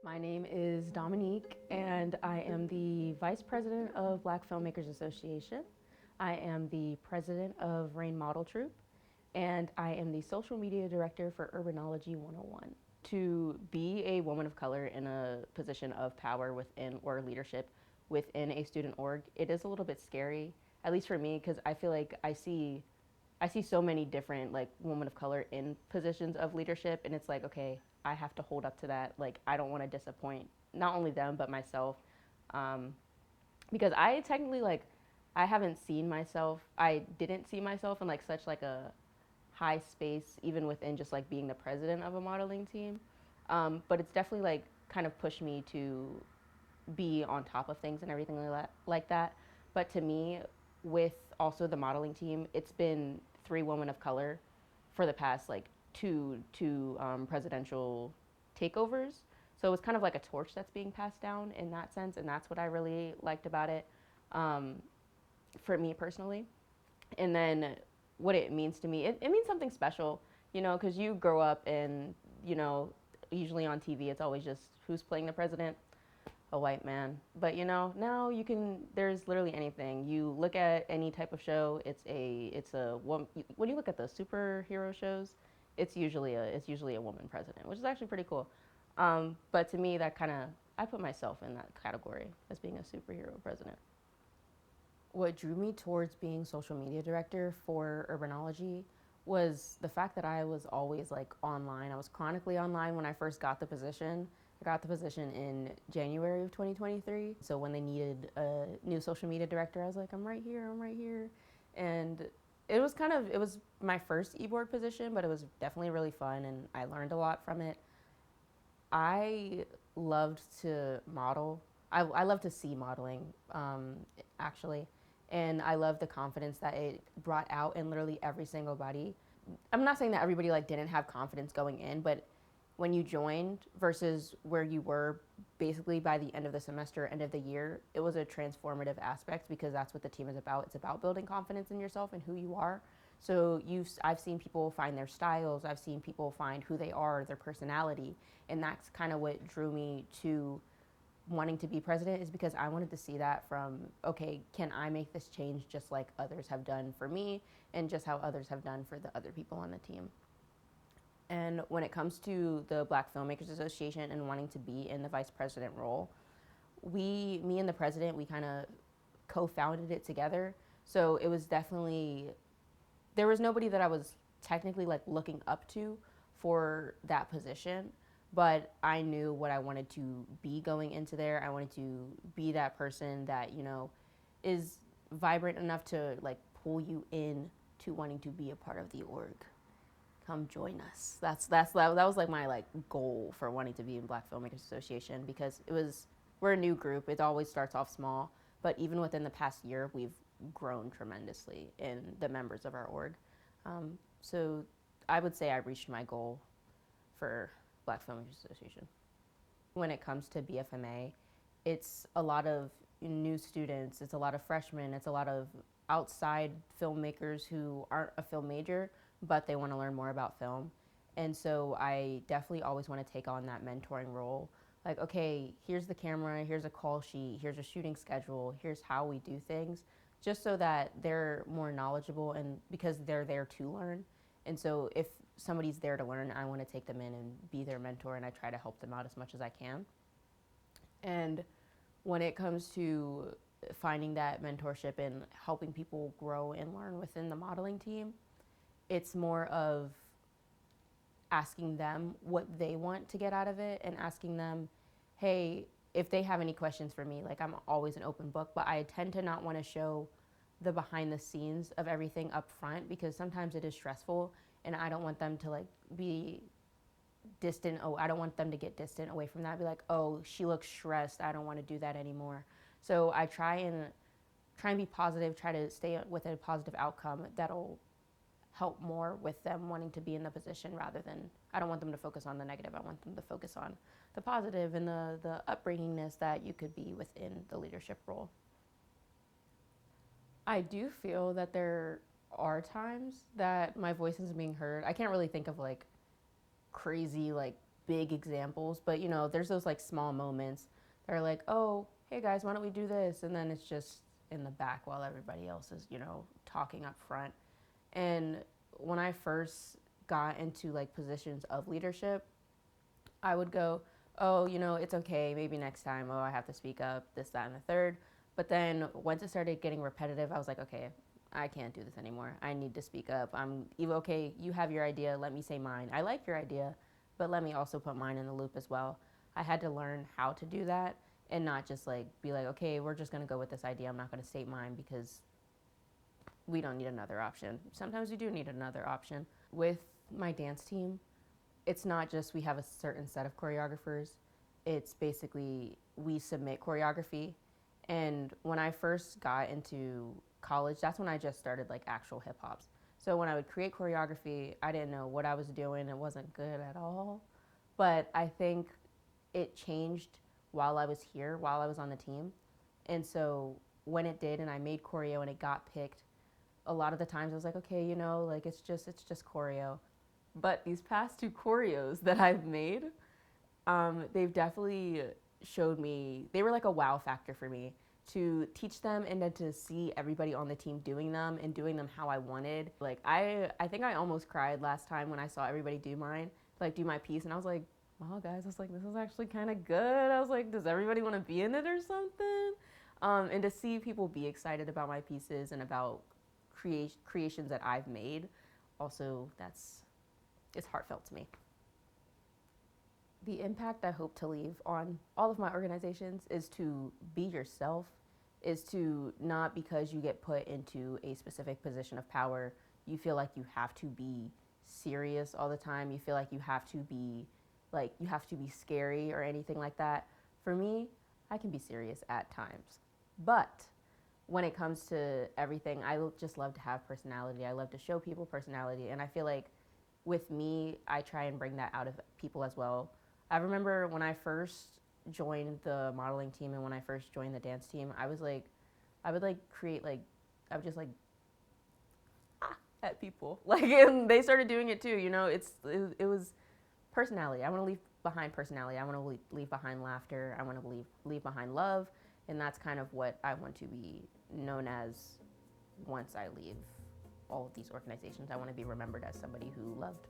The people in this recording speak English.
My name is Dominique, and I am the Vice President of Black Filmmakers Association. I am the President of Rain Model Troupe, and I am the Social Media Director for Urbanology 101. To be a woman of color in a position of power within or leadership within a student org, it is a little bit scary, at least for me, because I feel like I see so many different like women of color in positions of leadership, and it's like, okay, I have to hold up to that. Like, I don't want to disappoint not only them but myself, um, because I technically like I haven't seen myself. I didn't see myself in like such like a high space, even within just like being the president of a modeling team. But it's definitely like kind of pushed me to be on top of things and everything like that. But to me, with also the modeling team, it's been three women of color for the past like two presidential takeovers. So it's kind of like a torch that's being passed down in that sense, and that's what I really liked about it, um, for me personally. And then what it means to me, it means something special, because you grow up and you know usually on TV it's always just who's playing the president, a white man. But now you can. There's literally anything. You look at any type of show. It's a woman. When you look at the superhero shows, it's usually a woman president, which is actually pretty cool. But to me, that kind of I put myself in that category as being a superhero president. What drew me towards being social media director for Urbanology was the fact that I was always like online. I was chronically online when I first got the position. I got the position in January of 2023. So when they needed a new social media director, I was like, I'm right here, I'm right here. And it was my first e-board position, but it was definitely really fun and I learned a lot from it. I loved to model. I love to see modeling, actually. And I love the confidence that it brought out in literally every single body. I'm not saying that everybody like didn't have confidence going in, but when you joined versus where you were basically by the end of the semester, end of the year, it was a transformative aspect because that's what the team is about. It's about building confidence in yourself and who you are. So I've seen people find their styles. I've seen people find who they are, their personality, and that's kind of what drew me to wanting to be president is because I wanted to see that from, okay, can I make this change just like others have done for me and just how others have done for the other people on the team. And when it comes to the Black Filmmakers Association and wanting to be in the vice president role, me and the president, we kind of co-founded it together. So it was definitely, there was nobody that I was technically like looking up to for that position, but I knew what I wanted to be going into there. I wanted to be that person that, is vibrant enough to like pull you in to wanting to be a part of the org. Come join us. That was like my like goal for wanting to be in Black Filmmakers Association because we're a new group. It always starts off small, but even within the past year, we've grown tremendously in the members of our org. So I would say I reached my goal for Black Filmmakers Association. When it comes to BFMA, it's a lot of new students, it's a lot of freshmen, it's a lot of outside filmmakers who aren't a film major, but they want to learn more about film. And so I definitely always want to take on that mentoring role. Like, okay, here's the camera, here's a call sheet, here's a shooting schedule, here's how we do things, just so that they're more knowledgeable and because they're there to learn. And so if somebody's there to learn, I want to take them in and be their mentor and I try to help them out as much as I can. And when it comes to finding that mentorship and helping people grow and learn within the modeling team, it's more of asking them what they want to get out of it and asking them, hey, if they have any questions for me, like I'm always an open book, but I tend to not want to show the behind the scenes of everything up front because sometimes it is stressful and I don't want them to like be distant. Oh, I don't want them to get distant away from that. Be like, oh, she looks stressed. I don't want to do that anymore. So I try and be positive, try to stay with a positive outcome that'll help more with them wanting to be in the position rather than, I don't want them to focus on the negative. I want them to focus on the positive and the upbringingness that you could be within the leadership role. I do feel that there are times that my voice isn't being heard. I can't really think of like crazy like big examples, but there's those like small moments that are like, oh, hey guys, why don't we do this? And then it's just in the back while everybody else is, talking up front. And when I first got into like positions of leadership, I would go, oh, it's okay, maybe next time, oh, I have to speak up, this, that, and the third. But then once it started getting repetitive, I was like, okay, I can't do this anymore. I need to speak up. I'm even okay, you have your idea, let me say mine. I like your idea, but let me also put mine in the loop as well. I had to learn how to do that and not just like be like, okay, we're just gonna go with this idea. I'm not gonna state mine because we don't need another option. Sometimes we do need another option. With my dance team, it's not just we have a certain set of choreographers. It's basically we submit choreography. And when I first got into college, that's when I just started like actual hip hops. So when I would create choreography, I didn't know what I was doing. It wasn't good at all. But I think it changed while I was here, while I was on the team. And so when it did and I made choreo and it got picked, a lot of the times I was like, okay, like it's just choreo. But these past two choreos that I've made, they've definitely showed me, they were like a wow factor for me to teach them and then to see everybody on the team doing them and doing them how I wanted. Like I think I almost cried last time when I saw everybody do mine, like do my piece, and I was like, wow guys, I was like, this is actually kind of good. I was like, does everybody want to be in it or something? And to see people be excited about my pieces and about creations that I've made, also it's heartfelt to me. The impact I hope to leave on all of my organizations is to be yourself, is to not because you get put into a specific position of power, you feel like you have to be serious all the time. You feel like you have to be scary or anything like that. For me, I can be serious at times. But when it comes to everything, I just love to have personality. I love to show people personality. And I feel like with me, I try and bring that out of people as well. I remember when I first joined the modeling team and when I first joined the dance team, I would create like, I would just like, at people. Like, and they started doing it too, it was personality. I want to leave behind personality. I want to leave behind laughter. I want to leave behind love. And that's kind of what I want to be known as once I leave all of these organizations. I want to be remembered as somebody who loved.